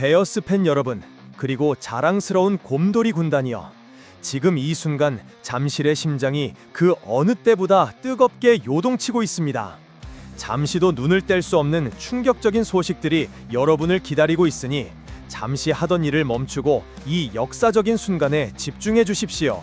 베어스 팬 여러분, 그리고 자랑스러운 곰돌이 군단이여. 지금 이 순간 잠실의 심장이 그 어느 때보다 뜨겁게 요동치고 있습니다. 잠시도 눈을 뗄 수 없는 충격적인 소식들이 여러분을 기다리고 있으니 잠시 하던 일을 멈추고 이 역사적인 순간에 집중해 주십시오.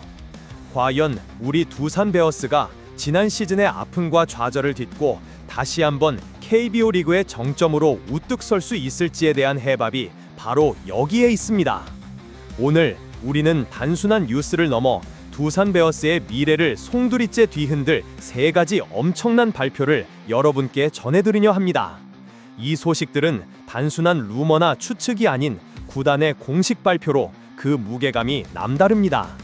과연 우리 두산 베어스가 지난 시즌의 아픔과 좌절을 딛고 다시 한번 KBO 리그의 정점으로 우뚝 설 수 있을지에 대한 해답이 바로 여기에 있습니다. 오늘 우리는 단순한 뉴스를 넘어 두산 베어스의 미래를 송두리째 뒤흔들 세 가지 엄청난 발표를 여러분께 전해드리려 합니다. 이 소식들은 단순한 루머나 추측이 아닌 구단의 공식 발표로 그 무게감이 남다릅니다.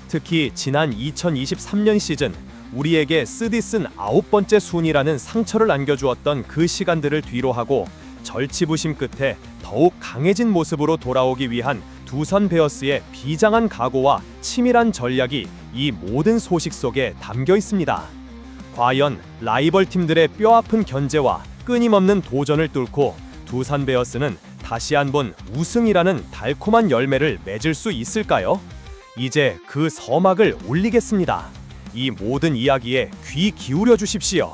특히 지난 2023년 시즌 우리에게 쓰디쓴 9번째 순위라는 상처를 안겨주었던 그 시간들을 뒤로하고 절치부심 끝에 더욱 강해진 모습으로 돌아오기 위한 두산 베어스의 비장한 각오와 치밀한 전략이 이 모든 소식 속에 담겨 있습니다. 과연 라이벌 팀들의 뼈아픈 견제와 끊임없는 도전을 뚫고 두산 베어스는 다시 한번 우승이라는 달콤한 열매를 맺을 수 있을까요? 이제 그 서막을 올리겠습니다. 이 모든 이야기에 귀 기울여 주십시오.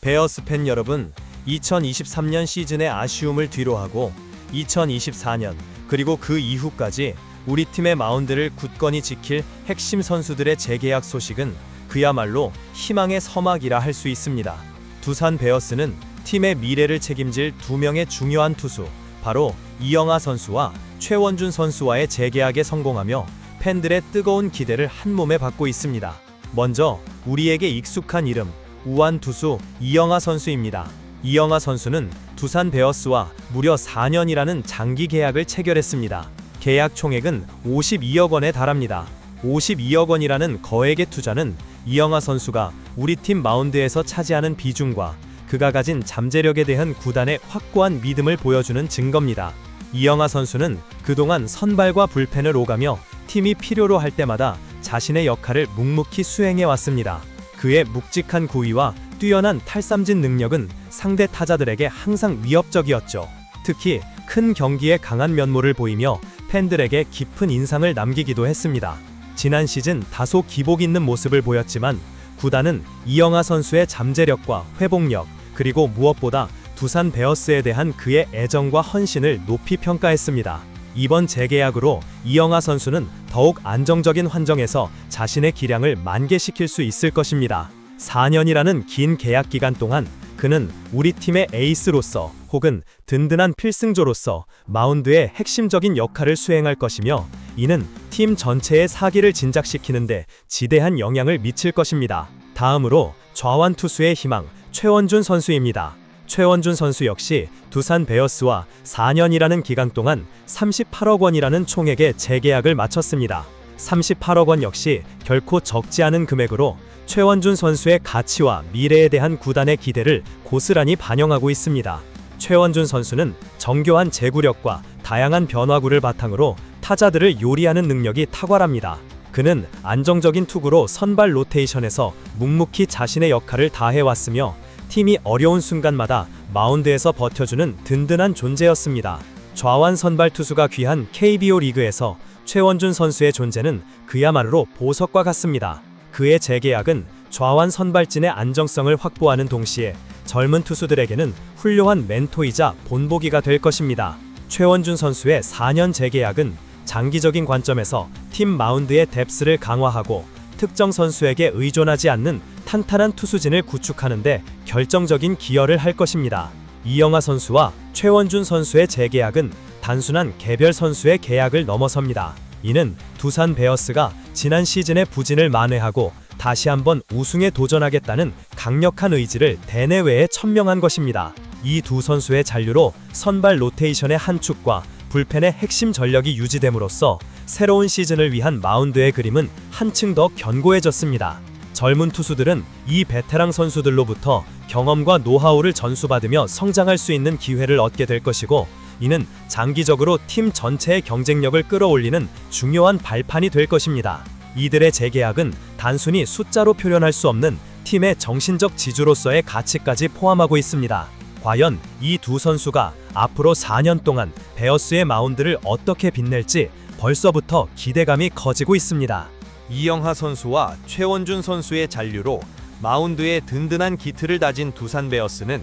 베어스 팬 여러분, 2023년 시즌의 아쉬움을 뒤로하고 2024년 그리고 그 이후까지 우리 팀의 마운드를 굳건히 지킬 핵심 선수들의 재계약 소식은 그야말로 희망의 서막이라 할 수 있습니다. 두산 베어스는 팀의 미래를 책임질 두 명의 중요한 투수, 바로 이영하 선수와 최원준 선수와의 재계약에 성공하며 팬들의 뜨거운 기대를 한몸에 받고 있습니다. 먼저 우리에게 익숙한 이름, 우완 투수 이영하 선수입니다. 이영하 선수는 두산 베어스와 무려 4년이라는 장기 계약을 체결했습니다. 계약 총액은 52억 원에 달합니다. 52억 원이라는 거액의 투자는 이영하 선수가 우리 팀 마운드에서 차지하는 비중과 그가 가진 잠재력에 대한 구단의 확고한 믿음을 보여주는 증거입니다. 이영하 선수는 그동안 선발과 불펜을 오가며 팀이 필요로 할 때마다 자신의 역할을 묵묵히 수행해 왔습니다. 그의 묵직한 구위와 뛰어난 탈삼진 능력은 상대 타자들에게 항상 위협적이었죠. 특히 큰 경기에 강한 면모를 보이며 팬들에게 깊은 인상을 남기기도 했습니다. 지난 시즌 다소 기복 있는 모습을 보였지만 구단은 이영하 선수의 잠재력과 회복력, 그리고 무엇보다 두산 베어스에 대한 그의 애정과 헌신을 높이 평가했습니다. 이번 재계약으로 이영하 선수는 더욱 안정적인 환경에서 자신의 기량을 만개시킬 수 있을 것입니다. 4년이라는 긴 계약 기간 동안 그는 우리 팀의 에이스로서 혹은 든든한 필승조로서 마운드의 핵심적인 역할을 수행할 것이며 이는 팀 전체의 사기를 진작시키는데 지대한 영향을 미칠 것입니다. 다음으로 좌완 투수의 희망, 최원준 선수입니다. 최원준 선수 역시 두산 베어스와 4년이라는 기간 동안 38억 원이라는 총액의 재계약을 마쳤습니다. 38억 원 역시 결코 적지 않은 금액으로 최원준 선수의 가치와 미래에 대한 구단의 기대를 고스란히 반영하고 있습니다. 최원준 선수는 정교한 제구력과 다양한 변화구를 바탕으로 타자들을 요리하는 능력이 탁월합니다. 그는 안정적인 투구로 선발 로테이션에서 묵묵히 자신의 역할을 다해왔으며 팀이 어려운 순간마다 마운드에서 버텨주는 든든한 존재였습니다. 좌완 선발 투수가 귀한 KBO 리그에서 최원준 선수의 존재는 그야말로 보석과 같습니다. 그의 재계약은 좌완 선발진의 안정성을 확보하는 동시에 젊은 투수들에게는 훌륭한 멘토이자 본보기가 될 것입니다. 최원준 선수의 4년 재계약은 장기적인 관점에서 팀 마운드의 뎁스를 강화하고 특정 선수에게 의존하지 않는 탄탄한 투수진을 구축하는 데 결정적인 기여를 할 것입니다. 이영하 선수와 최원준 선수의 재계약은 단순한 개별 선수의 계약을 넘어섭니다. 이는 두산 베어스가 지난 시즌의 부진을 만회하고 다시 한번 우승에 도전하겠다는 강력한 의지를 대내외에 천명한 것입니다. 이 두 선수의 잔류로 선발 로테이션의 한 축과 불펜의 핵심 전력이 유지됨으로써 새로운 시즌을 위한 마운드의 그림은 한층 더 견고해졌습니다. 젊은 투수들은 이 베테랑 선수들로부터 경험과 노하우를 전수받으며 성장할 수 있는 기회를 얻게 될 것이고 이는 장기적으로 팀 전체의 경쟁력을 끌어올리는 중요한 발판이 될 것입니다. 이들의 재계약은 단순히 숫자로 표현할 수 없는 팀의 정신적 지주로서의 가치까지 포함하고 있습니다. 과연 이 두 선수가 앞으로 4년 동안 베어스의 마운드를 어떻게 빛낼지 벌써부터 기대감이 커지고 있습니다. 이영하 선수와 최원준 선수의 잔류로 마운드에 든든한 기틀을 다진 두산 베어스는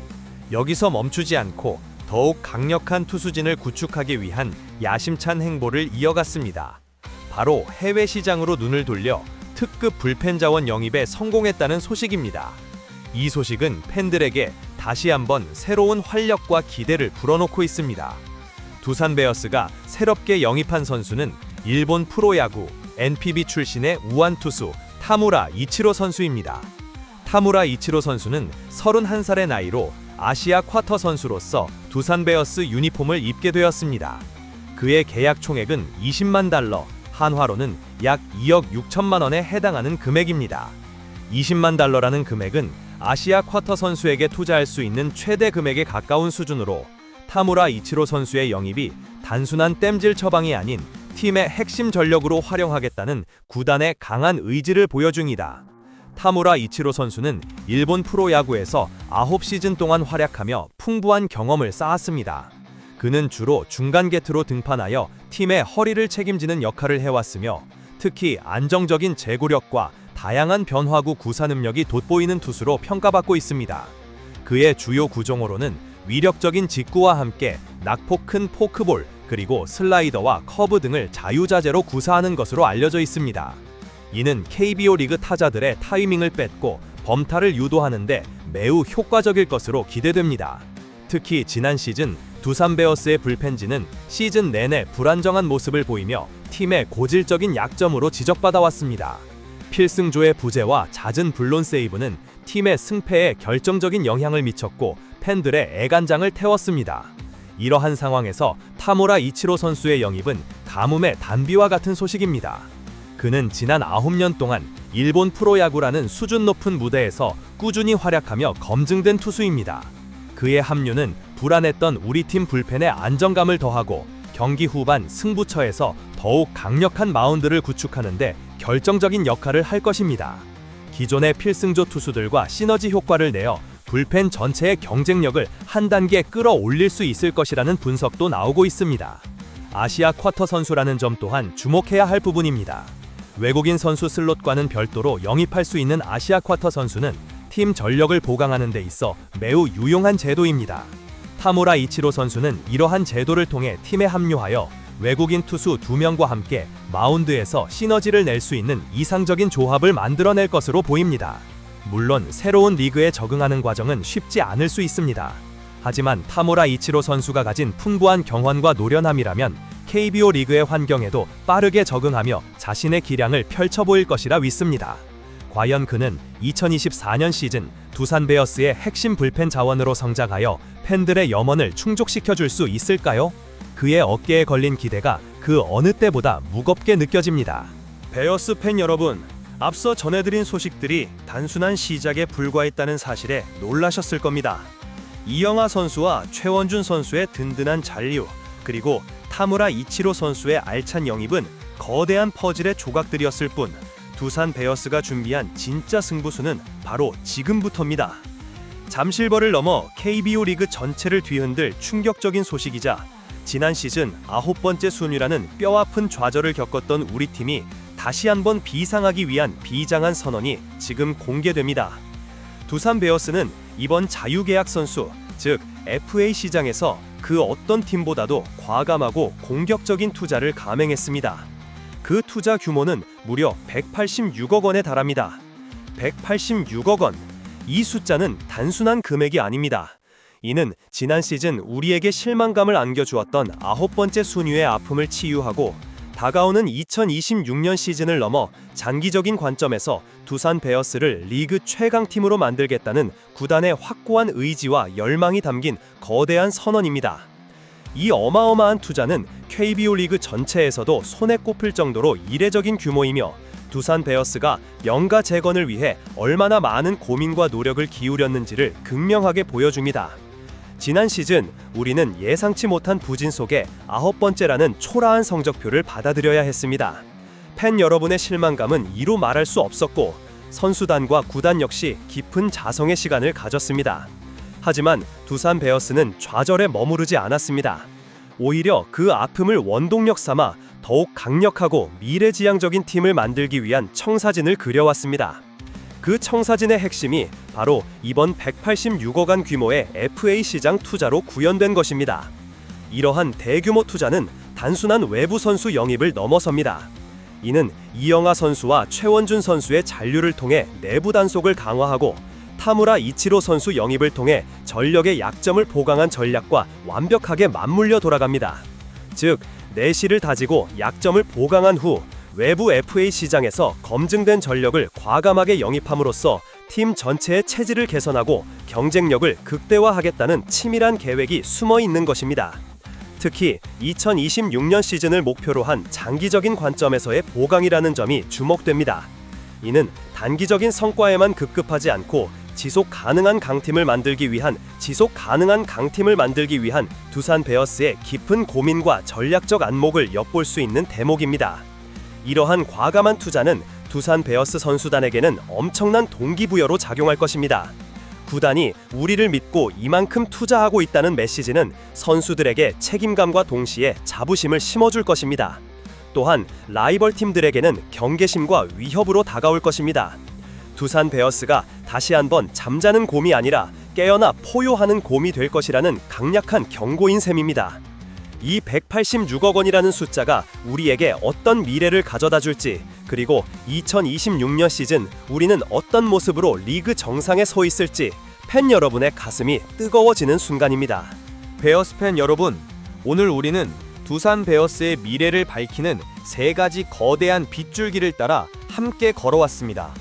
여기서 멈추지 않고 더욱 강력한 투수진을 구축하기 위한 야심찬 행보를 이어갔습니다. 바로 해외 시장으로 눈을 돌려 특급 불펜 자원 영입에 성공했다는 소식입니다. 이 소식은 팬들에게 다시 한번 새로운 활력과 기대를 불어넣고 있습니다. 두산 베어스가 새롭게 영입한 선수는 일본 프로야구 NPB 출신의 우완 투수 타무라 이치로 선수입니다. 타무라 이치로 선수는 31살의 나이로 아시아 쿼터 선수로서 두산 베어스 유니폼을 입게 되었습니다. 그의 계약 총액은 20만 달러, 한화로는 약 2억 6천만 원에 해당하는 금액입니다. 20만 달러라는 금액은 아시아 쿼터 선수에게 투자할 수 있는 최대 금액에 가까운 수준으로 타무라 이치로 선수의 영입이 단순한 땜질 처방이 아닌 팀의 핵심 전력으로 활용하겠다는 구단의 강한 의지를 보여줍니다. 타무라 이치로 선수는 일본 프로야구에서 9시즌 동안 활약하며 풍부한 경험을 쌓았습니다. 그는 주로 중간 게트로 등판하여 팀의 허리를 책임지는 역할을 해왔으며 특히 안정적인 제구력과 다양한 변화구 구사 능력이 돋보이는 투수로 평가받고 있습니다. 그의 주요 구종으로는 위력적인 직구와 함께 낙폭 큰 포크볼 그리고 슬라이더와 커브 등을 자유자재로 구사하는 것으로 알려져 있습니다. 이는 KBO 리그 타자들의 타이밍을 뺏고 범타를 유도하는 데 매우 효과적일 것으로 기대됩니다. 특히 지난 시즌 두산 베어스의 불펜진은 시즌 내내 불안정한 모습을 보이며 팀의 고질적인 약점으로 지적받아왔습니다. 필승조의 부재와 잦은 불론 세이브는 팀의 승패에 결정적인 영향을 미쳤고 팬들의 애간장을 태웠습니다. 이러한 상황에서 타무라 이치로 선수의 영입은 가뭄의 단비와 같은 소식입니다. 그는 지난 9년 동안 일본 프로야구라는 수준 높은 무대에서 꾸준히 활약하며 검증된 투수입니다. 그의 합류는 불안했던 우리 팀 불펜에 안정감을 더하고 경기 후반 승부처에서 더욱 강력한 마운드를 구축하는 데 결정적인 역할을 할 것입니다. 기존의 필승조 투수들과 시너지 효과를 내어 불펜 전체의 경쟁력을 한 단계 끌어올릴 수 있을 것이라는 분석도 나오고 있습니다. 아시아 쿼터 선수라는 점 또한 주목해야 할 부분입니다. 외국인 선수 슬롯과는 별도로 영입할 수 있는 아시아 쿼터 선수는 팀 전력을 보강하는 데 있어 매우 유용한 제도입니다. 타무라 이치로 선수는 이러한 제도를 통해 팀에 합류하여 외국인 투수 2명과 함께 마운드에서 시너지를 낼 수 있는 이상적인 조합을 만들어낼 것으로 보입니다. 물론 새로운 리그에 적응하는 과정은 쉽지 않을 수 있습니다. 하지만 타무라 이치로 선수가 가진 풍부한 경험과 노련함이라면 KBO 리그의 환경에도 빠르게 적응하며 자신의 기량을 펼쳐 보일 것이라 믿습니다. 과연 그는 2024년 시즌 두산 베어스의 핵심 불펜 자원으로 성장하여 팬들의 염원을 충족시켜줄 수 있을까요? 그의 어깨에 걸린 기대가 그 어느 때보다 무겁게 느껴집니다. 베어스 팬 여러분, 앞서 전해드린 소식들이 단순한 시작에 불과했다는 사실에 놀라셨을 겁니다. 이영하 선수와 최원준 선수의 든든한 잔류, 그리고 타무라 이치로 선수의 알찬 영입은 거대한 퍼즐의 조각들이었을 뿐 두산 베어스가 준비한 진짜 승부수는 바로 지금부터입니다. 잠실벌을 넘어 KBO 리그 전체를 뒤흔들 충격적인 소식이자 지난 시즌 9번째 순위라는 뼈아픈 좌절을 겪었던 우리 팀이 다시 한번 비상하기 위한 비장한 선언이 지금 공개됩니다. 두산 베어스는 이번 자유계약 선수, 즉 FA 시장에서 그 어떤 팀보다도 과감하고 공격적인 투자를 감행했습니다. 그 투자 규모는 무려 186억 원에 달합니다. 186억 원. 이 숫자는 단순한 금액이 아닙니다. 이는 지난 시즌 우리에게 실망감을 안겨주었던 9번째 순위의 아픔을 치유하고 다가오는 2026년 시즌을 넘어 장기적인 관점에서 두산 베어스를 리그 최강팀으로 만들겠다는 구단의 확고한 의지와 열망이 담긴 거대한 선언입니다. 이 어마어마한 투자는 KBO 리그 전체에서도 손에 꼽힐 정도로 이례적인 규모이며 두산 베어스가 명가 재건을 위해 얼마나 많은 고민과 노력을 기울였는지를 극명하게 보여줍니다. 지난 시즌 우리는 예상치 못한 부진 속에 9번째라는 초라한 성적표를 받아들여야 했습니다. 팬 여러분의 실망감은 이루 말할 수 없었고 선수단과 구단 역시 깊은 자성의 시간을 가졌습니다. 하지만 두산 베어스는 좌절에 머무르지 않았습니다. 오히려 그 아픔을 원동력 삼아 더욱 강력하고 미래지향적인 팀을 만들기 위한 청사진을 그려왔습니다. 그 청사진의 핵심이 바로 이번 186억 원 규모의 FA 시장 투자로 구현된 것입니다. 이러한 대규모 투자는 단순한 외부 선수 영입을 넘어섭니다. 이는 이영하 선수와 최원준 선수의 잔류를 통해 내부 단속을 강화하고 타무라 이치로 선수 영입을 통해 전력의 약점을 보강한 전략과 완벽하게 맞물려 돌아갑니다. 즉, 내실을 다지고 약점을 보강한 후 외부 FA 시장에서 검증된 전력을 과감하게 영입함으로써 팀 전체의 체질을 개선하고 경쟁력을 극대화하겠다는 치밀한 계획이 숨어 있는 것입니다. 특히 2026년 시즌을 목표로 한 장기적인 관점에서의 보강이라는 점이 주목됩니다. 이는 단기적인 성과에만 급급하지 않고 지속 가능한 강팀을 만들기 위한 두산 베어스의 깊은 고민과 전략적 안목을 엿볼 수 있는 대목입니다. 이러한 과감한 투자는 두산 베어스 선수단에게는 엄청난 동기부여로 작용할 것입니다. 구단이 우리를 믿고 이만큼 투자하고 있다는 메시지는 선수들에게 책임감과 동시에 자부심을 심어줄 것입니다. 또한 라이벌 팀들에게는 경계심과 위협으로 다가올 것입니다. 두산 베어스가 다시 한번 잠자는 곰이 아니라 깨어나 포효하는 곰이 될 것이라는 강력한 경고인 셈입니다. 이 186억 원이라는 숫자가 우리에게 어떤 미래를 가져다 줄지, 그리고 2026년 시즌 우리는 어떤 모습으로 리그 정상에 서 있을지 팬 여러분의 가슴이 뜨거워지는 순간입니다. 베어스 팬 여러분, 오늘 우리는 두산 베어스의 미래를 밝히는 세 가지 거대한 빗줄기를 따라 함께 걸어왔습니다.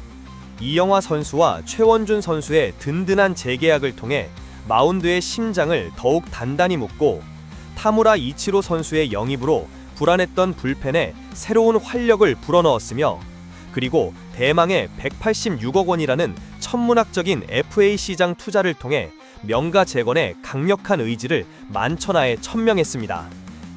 이영하 선수와 최원준 선수의 든든한 재계약을 통해 마운드의 심장을 더욱 단단히 묶고 타무라 이치로 선수의 영입으로 불안했던 불펜에 새로운 활력을 불어넣었으며, 그리고 대망의 186억 원이라는 천문학적인 FA 시장 투자를 통해 명가 재건의 강력한 의지를 만천하에 천명했습니다.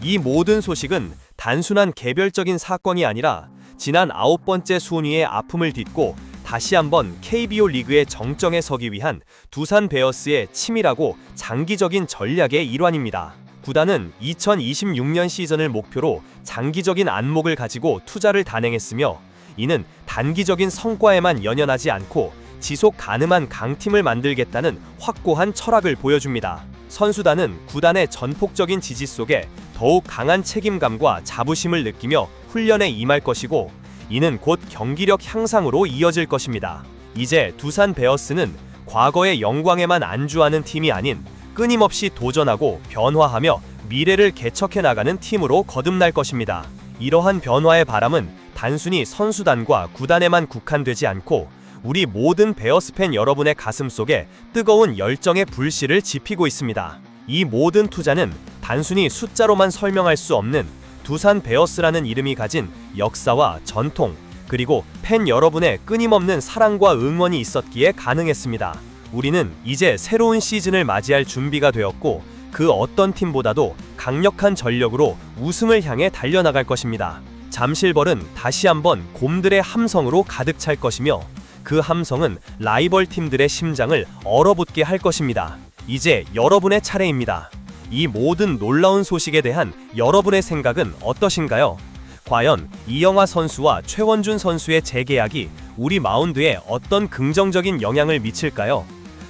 이 모든 소식은 단순한 개별적인 사건이 아니라 지난 9번째 순위의 아픔을 딛고 다시 한번 KBO 리그의 정점에 서기 위한 두산 베어스의 치밀하고 장기적인 전략의 일환입니다. 구단은 2026년 시즌을 목표로 장기적인 안목을 가지고 투자를 단행했으며, 이는 단기적인 성과에만 연연하지 않고 지속 가능한 강팀을 만들겠다는 확고한 철학을 보여줍니다. 선수단은 구단의 전폭적인 지지 속에 더욱 강한 책임감과 자부심을 느끼며 훈련에 임할 것이고, 이는 곧 경기력 향상으로 이어질 것입니다. 이제 두산 베어스는 과거의 영광에만 안주하는 팀이 아닌 끊임없이 도전하고 변화하며 미래를 개척해 나가는 팀으로 거듭날 것입니다. 이러한 변화의 바람은 단순히 선수단과 구단에만 국한되지 않고 우리 모든 베어스 팬 여러분의 가슴 속에 뜨거운 열정의 불씨를 지피고 있습니다. 이 모든 투자는 단순히 숫자로만 설명할 수 없는 두산 베어스라는 이름이 가진 역사와 전통, 그리고 팬 여러분의 끊임없는 사랑과 응원이 있었기에 가능했습니다. 우리는 이제 새로운 시즌을 맞이할 준비가 되었고, 그 어떤 팀보다도 강력한 전력으로 우승을 향해 달려나갈 것입니다. 잠실벌은 다시 한번 곰들의 함성으로 가득 찰 것이며, 그 함성은 라이벌 팀들의 심장을 얼어붙게 할 것입니다. 이제 여러분의 차례입니다. 이 모든 놀라운 소식에 대한 여러분의 생각은 어떠신가요? 과연 이영하 선수와 최원준 선수의 재계약이 우리 마운드에 어떤 긍정적인 영향을 미칠까요?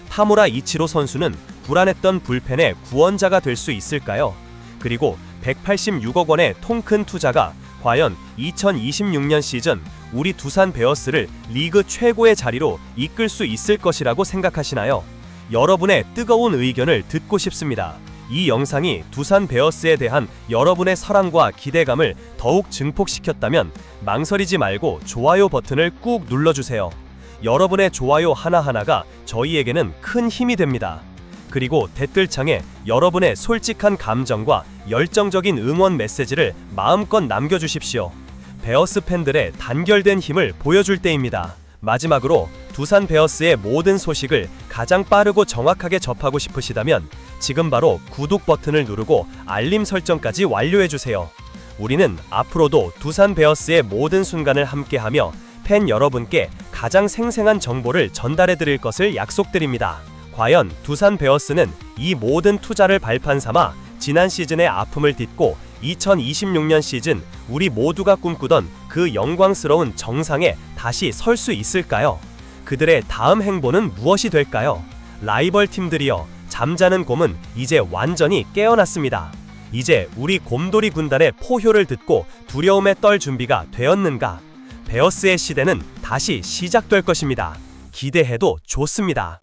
타무라 이치로 선수는 불안했던 불펜의 구원자가 될 수 있을까요? 그리고 186억 원의 통큰 투자가 과연 2026년 시즌 우리 두산 베어스를 리그 최고의 자리로 이끌 수 있을 것이라고 생각하시나요? 여러분의 뜨거운 의견을 듣고 싶습니다. 이 영상이 두산 베어스에 대한 여러분의 사랑과 기대감을 더욱 증폭시켰다면 망설이지 말고 좋아요 버튼을 꾹 눌러주세요. 여러분의 좋아요 하나하나가 저희에게는 큰 힘이 됩니다. 그리고 댓글창에 여러분의 솔직한 감정과 열정적인 응원 메시지를 마음껏 남겨주십시오. 베어스 팬들의 단결된 힘을 보여줄 때입니다. 마지막으로 두산 베어스의 모든 소식을 가장 빠르고 정확하게 접하고 싶으시다면 지금 바로 구독 버튼을 누르고 알림 설정까지 완료해주세요. 우리는 앞으로도 두산 베어스의 모든 순간을 함께하며 팬 여러분께 가장 생생한 정보를 전달해드릴 것을 약속드립니다. 과연 두산 베어스는 이 모든 투자를 발판 삼아 지난 시즌의 아픔을 딛고 2026년 시즌 우리 모두가 꿈꾸던 그 영광스러운 정상에 다시 설 수 있을까요? 그들의 다음 행보는 무엇이 될까요? 라이벌 팀들이여, 잠자는 곰은 이제 완전히 깨어났습니다. 이제 우리 곰돌이 군단의 포효를 듣고 두려움에 떨 준비가 되었는가? 베어스의 시대는 다시 시작될 것입니다. 기대해도 좋습니다.